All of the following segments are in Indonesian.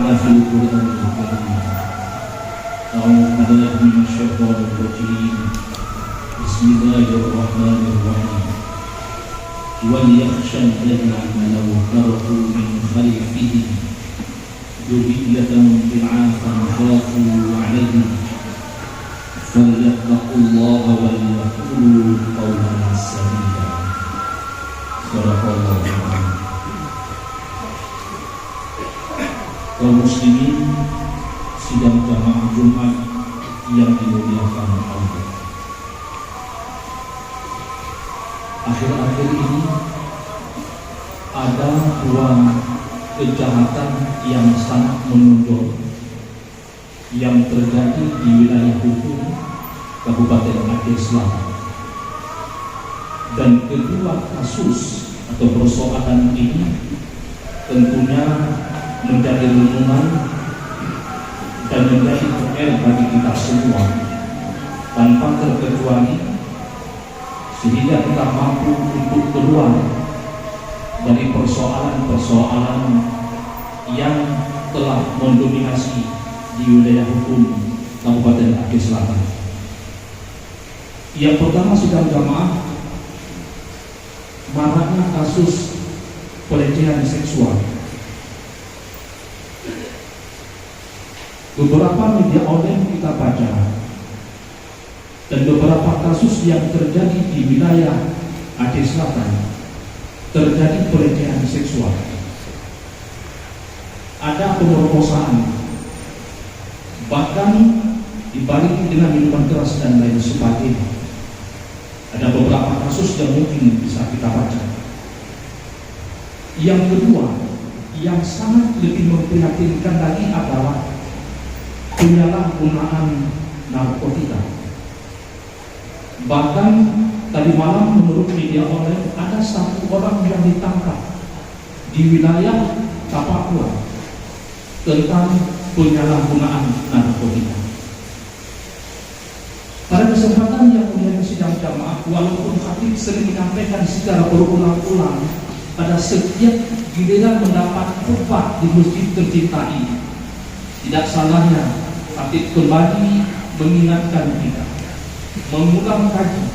تعالى في القرآن الكريم أعوذ بالله من الشيطان الرجيم بسم الله الرحمن الرحيم وليخشى الذين لو تركوا من خلفهم ذرية ضعافا خافوا عليهم فليتقوا الله وليقولوا قولا سديدا. صدق الله العظيم. Kaum muslimin sidang jamaah Jumat yang dimuliakan Allah. Akhir-akhir ini ada dua kejahatan yang sangat menonjol yang terjadi di wilayah hukum Kabupaten Aceh Selatan. Dan kedua kasus atau persoalan ini tentunya menjadi renungan dan menjadi PR bagi kita semua tanpa terkecuali, sehingga kita mampu untuk keluar dari persoalan-persoalan yang telah mendominasi di wilayah hukum Kabupaten Aceh Selatan. Yang pertama, sidang jamaah, maraknya kasus pelecehan seksual. Beberapa media online kita baca dan beberapa kasus yang terjadi di wilayah Aceh Selatan terjadi pelecehan seksual. Ada pemerkosaan, bahkan dibarengi dengan minuman keras dan lain sebagainya. Ada beberapa kasus yang mungkin bisa kita baca. Yang kedua, yang sangat lebih memprihatinkan lagi adalah penyalahgunaan narkotika. Bahkan tadi malam menurut media online ada satu orang yang ditangkap di wilayah Tapakua tentang penyalahgunaan narkotika. Pada kesempatan yang mulia sidang jamaah, walaupun khatib sering menyampaikan secara berulang-ulang pada setiap giliran mendapat khutbah di masjid tercinta ini, tidak salahnya khatib kembali mengingatkan kita, mengulang kaji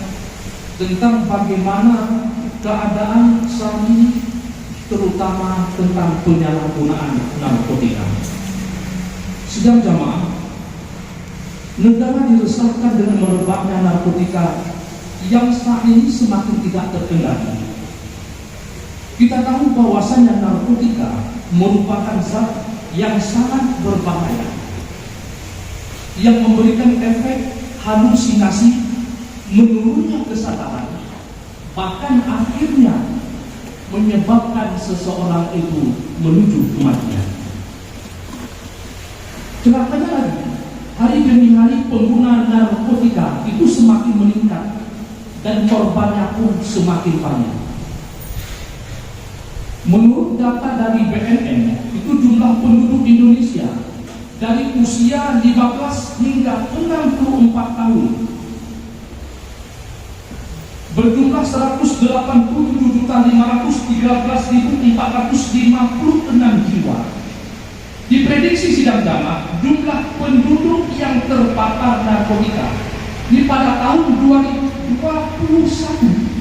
tentang bagaimana keadaan saat ini, terutama tentang penyalahgunaan narkotika. Sidang jamaah, negara diresahkan dengan merebaknya narkotika yang saat ini semakin tidak terkendali. Kita tahu bahwasannya narkotika merupakan zat yang sangat berbahaya, yang memberikan efek halusinasi, menurunnya kesadaran, bahkan akhirnya menyebabkan seseorang itu menuju kematian. Celakanya lagi, hari demi hari pengguna narkotika itu semakin meningkat dan korbannya pun semakin banyak. Menurut data dari BNN, itu jumlah penduduk Indonesia dari usia 15 hingga 64 tahun berjumlah 187.513.456 jiwa. Diprediksi sidang jamaah, jumlah penduduk yang terpapar narkotika di pada tahun 2021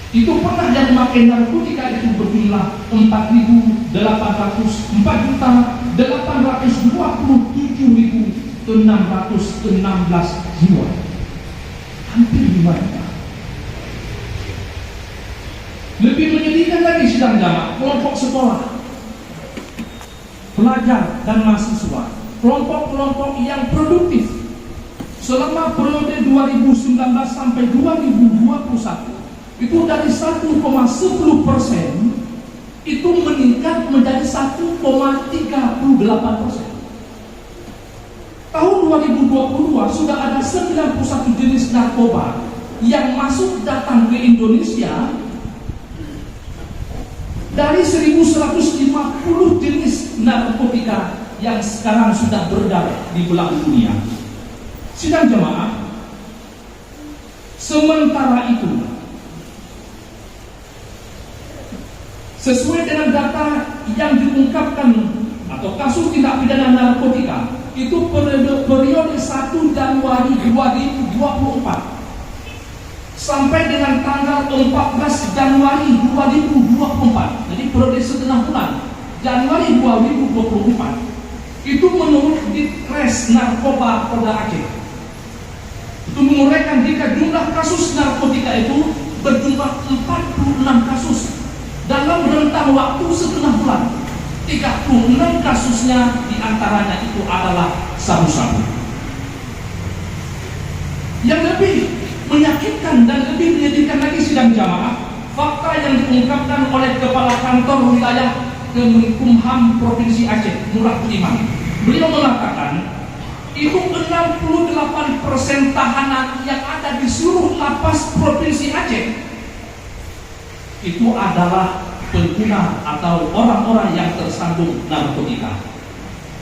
itu pernah yang memakai narkotika itu berjumlah 4.827.616 jiwa, hampir 5 juta. Lebih menyedihkan lagi sidang jamaah, kelompok sekolah, pelajar dan mahasiswa, kelompok-kelompok yang produktif selama periode 2019 sampai 2021 itu dari 1,10% itu meningkat menjadi 1,38%. Tahun 2022 sudah ada 91 jenis narkoba yang masuk datang ke Indonesia dari 1.150 jenis narkotika yang sekarang sudah beredar di belahan dunia. Sidang jamaah, sementara itu sesuai dengan data yang diungkapkan atau kasus tindak pidana narkotika itu periode 1 Januari 2024 sampai dengan tanggal 14 Januari 2024. Jadi periode setengah bulan Januari 2024 itu menurut Ditkres Narkoba Polda Aceh itu menguraikan jika jumlah kasus narkotika itu berjumlah 46 kasus dalam rentang waktu setengah bulan. 36 kasusnya diantaranya itu adalah sabu-sabu. Yang lebih menyakitkan dan lebih menyedihkan lagi sidang jamaah, fakta yang diungkapkan oleh Kepala Kantor Wilayah Kemenkumham Provinsi Aceh, Murad Iman. Beliau mengatakan itu 68% tahanan yang ada di seluruh lapas Provinsi Aceh itu adalah pengguna atau orang-orang yang tersandung narkotika.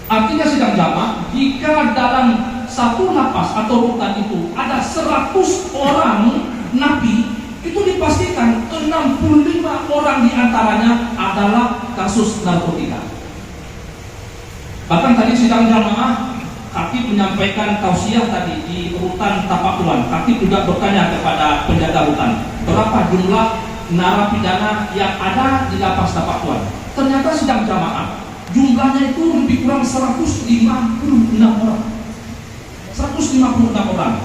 Artinya sidang jamaah, jika dalam satu lapas atau rutan itu ada 100 orang napi, itu dipastikan 65 orang diantaranya adalah kasus narkotika. Bahkan tadi sidang jamaah, Katib menyampaikan tausiah tadi di rutan Tapakuan. Katib juga bertanya kepada penjaga rutan, berapa jumlah narapidana yang ada di lapas Tapakuan. Ternyata sidang jamaah jumlahnya itu lebih kurang 156 orang. 156 orang.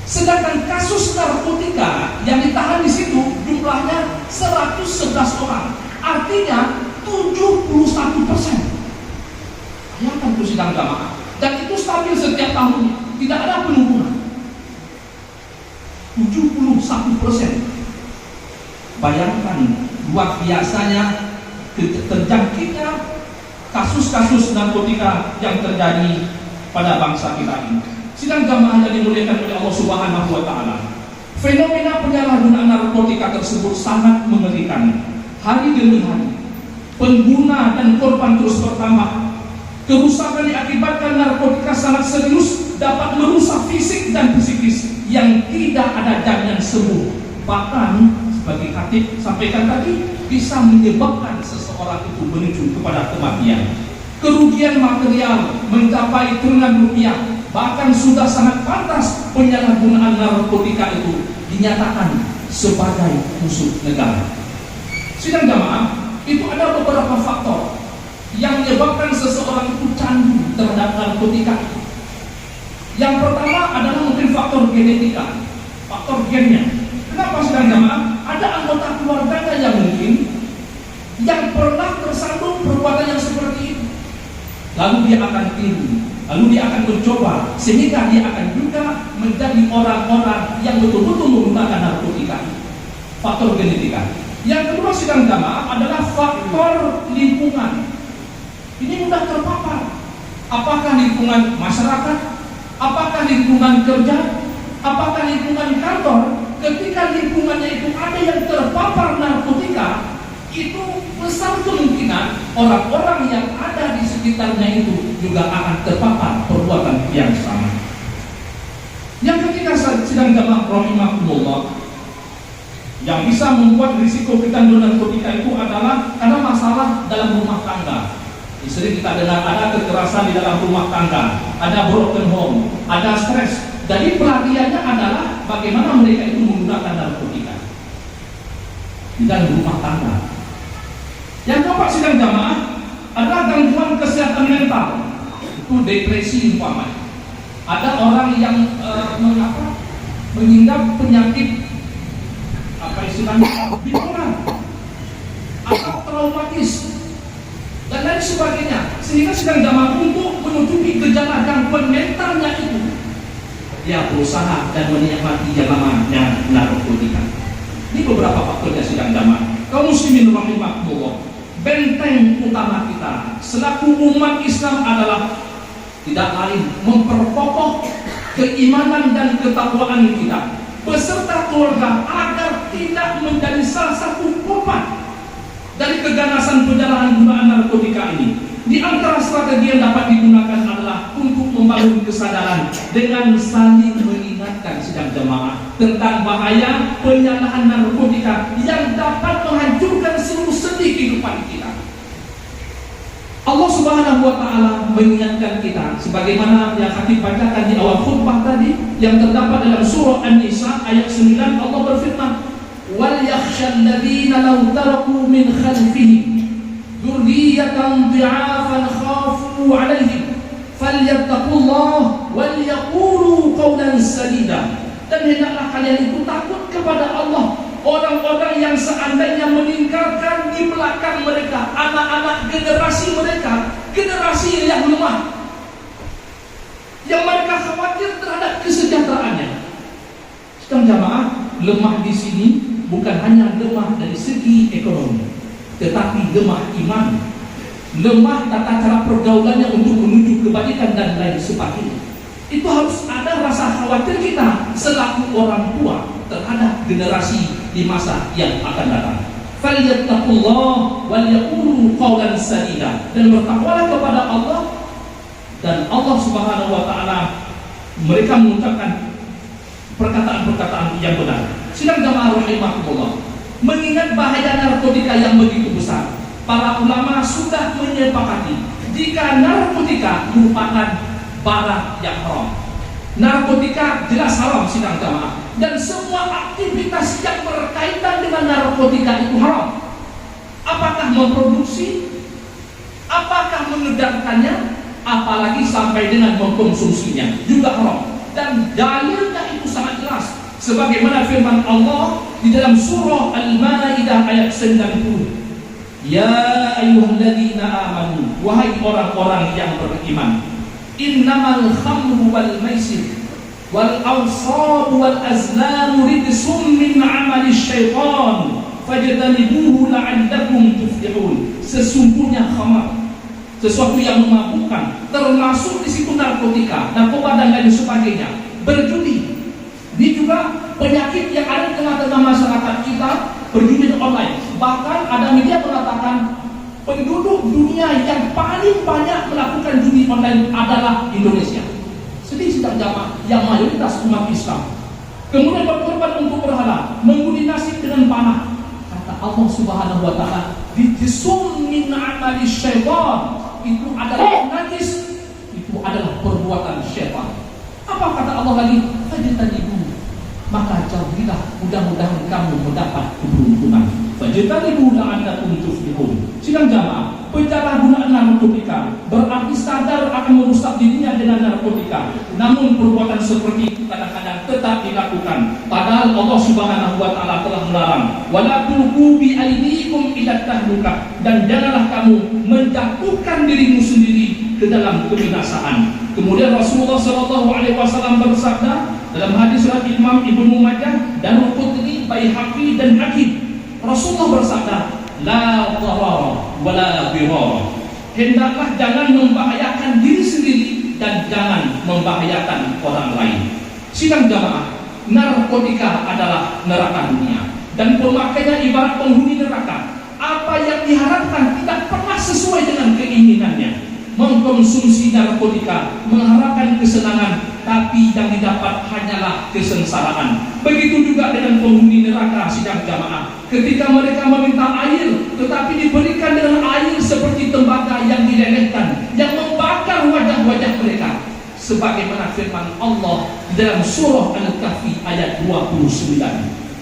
Sedangkan kasus narkotika yang ditahan di situ jumlahnya 111 orang. Artinya 71%. Bayangkan itu sidang jamaah. Dan itu stabil setiap tahunnya. Tidak ada penurunan. 71%. Bayangkan luar biasanya terjangkitnya kasus-kasus narkotika yang terjadi pada bangsa kita ini. Sidang jamaah yang dimuliakan oleh Allah Subhanahu wa Ta'ala, fenomena penyalahgunaan narkotika tersebut sangat mengerikan. Hari demi hari, pengguna dan korban terus bertambah. Kerusakan diakibatkan narkotika sangat serius, dapat merusak fisik dan psikis yang tidak ada jaminan sembuh. Bahkan sebagai Katib sampaikan tadi, bisa menyebabkan seseorang itu menuju kepada kematian. Kerugian material mencapai triliunan rupiah. Bahkan sudah sangat pantas penyalahgunaan narkotika itu dinyatakan sebagai musuh negara. Sidang jamaah, itu ada beberapa faktor yang menyebabkan seseorang itu candu terhadap narkotika. Yang pertama adalah mungkin faktor genetika, faktor gennya. Kenapa sidang jamaah? Ada anggota keluarganya yang mungkin yang pernah tersandung perbuatan yang seperti itu, lalu dia akan tiru, lalu dia akan mencoba, sehingga dia akan juga menjadi orang-orang yang betul-betul menggunakan narkotika. Faktor genetika. Yang kedua sidang jamaah adalah faktor lingkungan. Ini mudah terpapar. Apakah lingkungan masyarakat? Apakah lingkungan kerja? Apakah lingkungan kantor? Ketika lingkungannya itu ada yang terpapar narkotika, itu besar kemungkinan orang-orang yang ada di sekitarnya itu juga akan terpapar perbuatan yang sama. Yang ketiga sidang jamaah rahimakumullah, yang bisa membuat risiko kecanduan narkotika itu adalah karena masalah dalam rumah tangga. Sering kita dengar ada kekerasan di dalam rumah tangga, ada broken home, ada stres. Jadi pelariannya adalah bagaimana mereka itu menggunakan narkotika di dalam rumah tangga. Yang keempat sidang jamaah adalah gangguan kesehatan mental, itu depresi umpamanya. Ada orang yang mengidap penyakit istilahnya bipolar atau traumatis dan lain sebagainya, sehingga sidang jamaah untuk menutupi gejala gangguan mentalnya itu dia berusaha dan menikmati yang namanya narkotika. Ini beberapa faktornya sidang jamaah. Kaum muslimin rahimakumullah, benteng utama kita selaku umat Islam adalah tidak lain memperkokoh keimanan dan ketakwaan kita beserta keluarga agar tidak menjadi salah satu korban dari keganasan penyalahgunaan penggunaan narkotika ini. Di antara strategi yang dapat digunakan adalah untuk membangun kesadaran dengan saling mengingatkan sidang jamaah tentang bahaya penyalahan narkotika yang dapat menghancurkan seluruh sendi kehidupan kita. Allah Subhanahu wa Ta'ala mengingatkan kita sebagaimana yang Khatib bacakan di awal khutbah tadi yang terdapat dalam surah An-Nisa ayat 9. Allah berfirman, wal yakhshal ladzina law taraku min khalfihim dzurriyyatan dhi'afan khafu 'alaihim falyattaqullah wal yaqulu qawlan sadida. Dan hendaklah kalian itu takut kepada Allah, orang-orang yang seandainya meninggalkan di belakang mereka anak-anak generasi mereka, generasi yang lemah, yang mereka khawatir terhadap kesejahteraannya. Sedang jamaah, lemah di sini bukan hanya lemah dari segi ekonomi, tetapi lemah iman, lemah tata cara pergaulannya untuk menuju kebaikan dan lain sebagainya. Itu harus ada rasa khawatir kita selaku orang tua terhadap generasi di masa yang akan datang. Falyattaqullah wal yaqulu qawlan sadida. Dan bertakwalah kepada Allah, dan Allah Subhanahu wa Ta'ala mereka mengucapkan perkataan-perkataan yang benar. Sidang jamaah rahimakumullah, mengingat bahaya narkotika yang begitu besar, para ulama sudah menyepakati jika narkotika merupakan barang yang haram. Narkotika jelas haram sidang jamaah, dan semua aktivitas yang berkaitan dengan narkotika itu haram. Apakah memproduksi, apakah mengedarkannya, apalagi sampai dengan mengkonsumsinya juga haram. Dan dalilnya itu sangat jelas, sebagaimana firman Allah di dalam surah Al-Maidah ayat 90. Ya ayyuhalladzina amanu, wahai orang-orang yang beriman, innamal khamru wal maisir wal ansab wal azlam rijsum min amali syaitan fajtanibuhu la'allakum tuflihun. Sesungguhnya khamar, sesuatu yang memabukkan, termasuk di situ narkotika, narkoba dan lain sebagainya, berjudi. Ini juga penyakit yang ada di tengah-tengah masyarakat kita, berjudi online. Bahkan ada media mengatakan penduduk dunia yang paling banyak melakukan judi online adalah Indonesia. Sedih sidang jamaah, yang mayoritas umat Islam. Kemudian berkorban untuk berhala, mengundi nasib dengan panah. Kata Allah Subhanahu wa Ta'ala, dijisum min amali syaitan, itu adalah najis, itu adalah perbuatan syaitan. Apa kata Allah lagi? Fajtanibu, maka jauhilah, mudah-mudahan kamu mendapat keberuntungan. Fajtanibu la'allakum tuflihun. Sidang jamaah, penyalahgunaan narkotika berarti sadar akan merusak dirinya dengan narkotika. Namun perbuatan seperti itu kadang-kadang tetap dilakukan, padahal Allah Subhanahu wa Ta'ala telah melarang. Wala tulqu bi aydikum ila tahlukah, dan janganlah kamu menjatuhkan dirimu sendiri ke dalam kebinasaan. Kemudian Rasulullah sallallahu alaihi wasallam bersabda dalam hadis riwayat Imam Ibnu Majah dan Qutni, Baihaqi dan Hakim. Rasulullah bersabda, la dharar wa la dirar. Hendaklah jangan membahayakan diri sendiri dan jangan membahayakan orang lain. Sidang jamaah, narkotika adalah neraka dunia, dan pemakainya ibarat penghuni neraka. Apa yang diharapkan tidak pernah sesuai dengan keinginannya. Mengkonsumsi narkotika mengharapkan kesenangan, tapi yang didapat hanyalah kesengsaraan. Begitu juga dengan penghuni neraka sidang jamaah. Ketika mereka meminta air, tetapi diberikan dengan air seperti tembaga yang dilelehkan, yang membakar wajah-wajah mereka. Sebagaimana firman Allah di dalam surah Al-Kahfi ayat 29.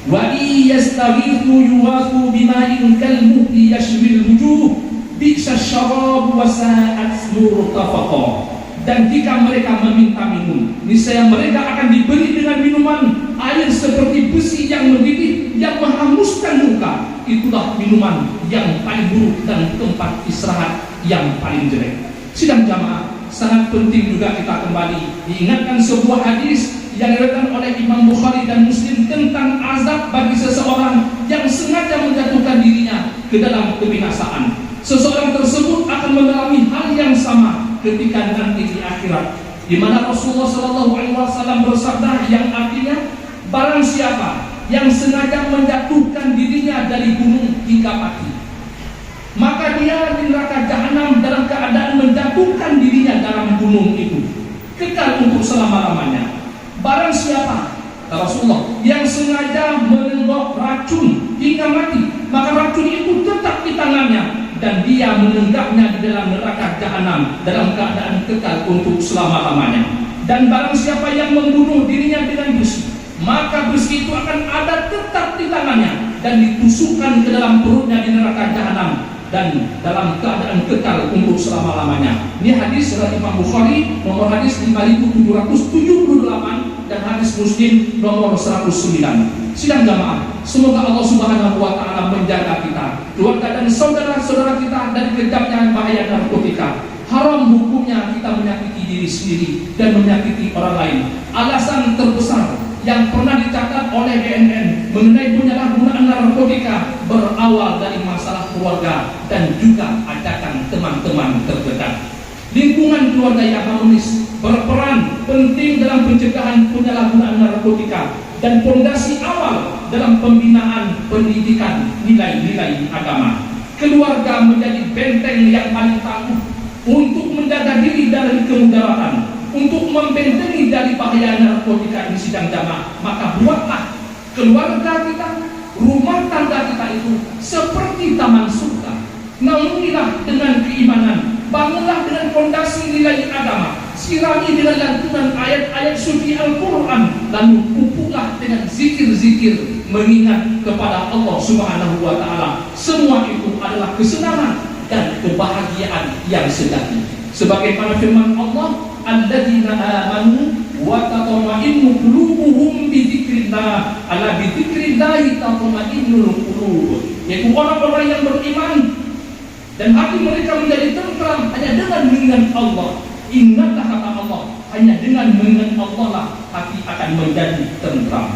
Wa iyastaghithu yuwathu bima'in kalmuhli yashwil wujuh bi'sa syarab wa sa'at murtafaqa. Dan jika mereka meminta minum, niscaya mereka akan diberi dengan minuman air seperti besi yang mendidih, yang menghanguskan muka. Itulah minuman yang paling buruk dan tempat istirahat yang paling jelek. Sidang jamaah, sangat penting juga kita kembali diingatkan sebuah hadis yang diriwayatkan oleh Imam Bukhari dan Muslim tentang azab bagi seseorang yang sengaja menjatuhkan dirinya ke dalam kebinasaan. Seseorang tersebut akan mengalami hal yang sama ketika nanti di akhirat, di mana Rasulullah SAW bersabda yang artinya, barang siapa yang sengaja menjatuhkan dirinya dari gunung hingga mati, maka dia di neraka jahanam dalam keadaan menjatuhkan dirinya dalam gunung itu, kekal untuk selama-lamanya. Barang siapa, kata Rasulullah, yang sengaja menenggok racun hingga mati, maka racun itu tetap di tangannya dan dan dia menenggaknya di dalam neraka jahanam dalam keadaan kekal untuk selama-lamanya. Dan barang siapa yang membunuh dirinya dengan besi, maka besi itu akan ada tetap di tangannya dan ditusukkan ke dalam perutnya di neraka jahanam dan dalam keadaan kekal untuk selama-lamanya. Ini hadis dari Imam Bukhari nomor hadis 5778 dan hadis Muslim nomor 109. Sidang jamaah, semoga Allah Subhanahu wa taala menjaga kita, keluarga dan saudara-saudara kita dari kejamnya bahaya narkotika. Haram hukumnya kita menyakiti diri sendiri dan menyakiti orang lain. Alasan terbesar yang pernah dicatat oleh BNN mengenai penyalahgunaan narkotika berawal dari masalah keluarga dan juga ajakan teman-teman terdekat. Lingkungan keluarga yang harmonis berperan penting dalam pencegahan penyalahgunaan narkotika dan fondasi awal dalam pembinaan pendidikan nilai-nilai agama. Keluarga menjadi benteng yang paling tangguh untuk menjaga diri dari kemudaratan, untuk membentengi dari bahaya narkotika ini. Sidang jamaah, maka buatlah keluarga kita, rumah tangga kita itu seperti taman surga. Naungilah dengan keimanan, bangunlah dengan fondasi nilai agama, sirami dengan lantunan ayat-ayat suci Al-Quran, lalu pupuklah dengan zikir-zikir mengingat kepada Allah Subhanahu wa taala. Semua itu adalah kesenangan dan kebahagiaan yang sejati. Sebagaimana firman Allah, alladzina amanu wa tatma'innu qulubuhum bi dzikrillah, ala bi dzikrillah tatma'innul qulub. Yaitu orang-orang yang beriman dan hati mereka menjadi tentram hanya dengan mengingat Allah. Ingatlah kata Allah, hanya dengan mengingat Allah lah hati akan menjadi tentram.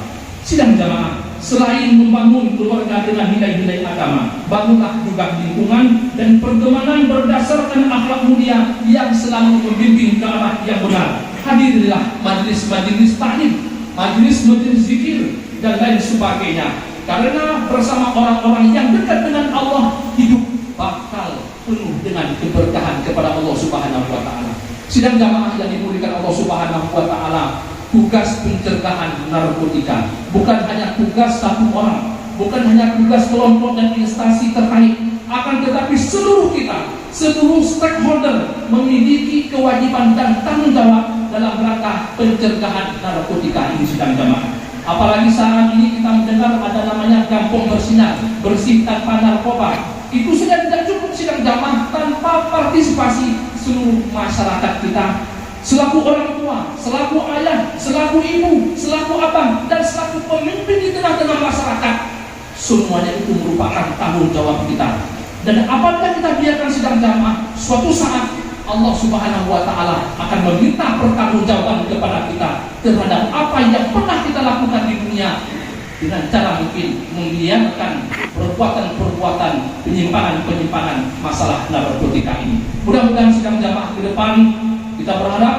Sidang jamaah, selain membangun keluarga dengan nilai-nilai agama, bangunlah juga lingkungan dan pertemanan berdasarkan akhlak mulia yang selalu membimbing ke arah yang benar. Hadirilah majlis-majlis taklim, majlis-majlis zikir dan lain sebagainya. Karena bersama orang-orang yang dekat dengan Allah, hidup bakal penuh dengan keberkahan kepada Allah Subhanahu wa taala. Sidang jamaah yang dimuliakan Allah Subhanahu wa taala, tugas pencegahan narkotika bukan hanya tugas satu orang, bukan hanya tugas kelompok dan instansi terkait, akan tetapi seluruh kita, seluruh stakeholder memiliki kewajiban dan tanggung jawab dalam rangka pencegahan narkotika ini. Sidang jamaah, apalagi saat ini kita mendengar ada namanya kampung bersinar, bersih tanpa narkoba. Itu sudah tidak cukup. Sidang jamaah, tanpa partisipasi seluruh masyarakat kita, selaku orang tua, selaku ayah, selaku ibu, selaku abang, dan selaku pemimpin di tengah-tengah masyarakat, semuanya itu merupakan tanggung jawab kita. Dan apabila kita biarkan, sidang jamaah, suatu saat Allah Subhanahu wa taala akan meminta pertanggungjawaban kepada kita terhadap apa yang pernah kita lakukan di dunia dengan cara mungkin membiarkan perbuatan-perbuatan penyimpangan-penyimpangan masalah narkotika ini. Mudah-mudahan sidang jamaah ke depan kita berharap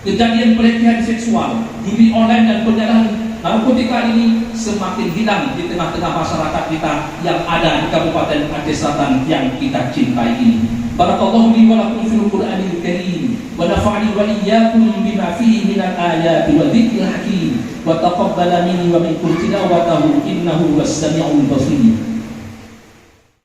kejadian pelecehan seksual, judi online dan penyalahan narkotika ini semakin hilang di tengah-tengah masyarakat kita yang ada di Kabupaten Aceh Selatan yang kita cintai ini. Barakallahu li wa lakum fil Qur'anil Karim wa nafa'ani wa iyyakum bima fihi minal ayati wa dzikril hakim wa taqabbala minni wa minkum tilawatahu innahu was-sami'ul basir.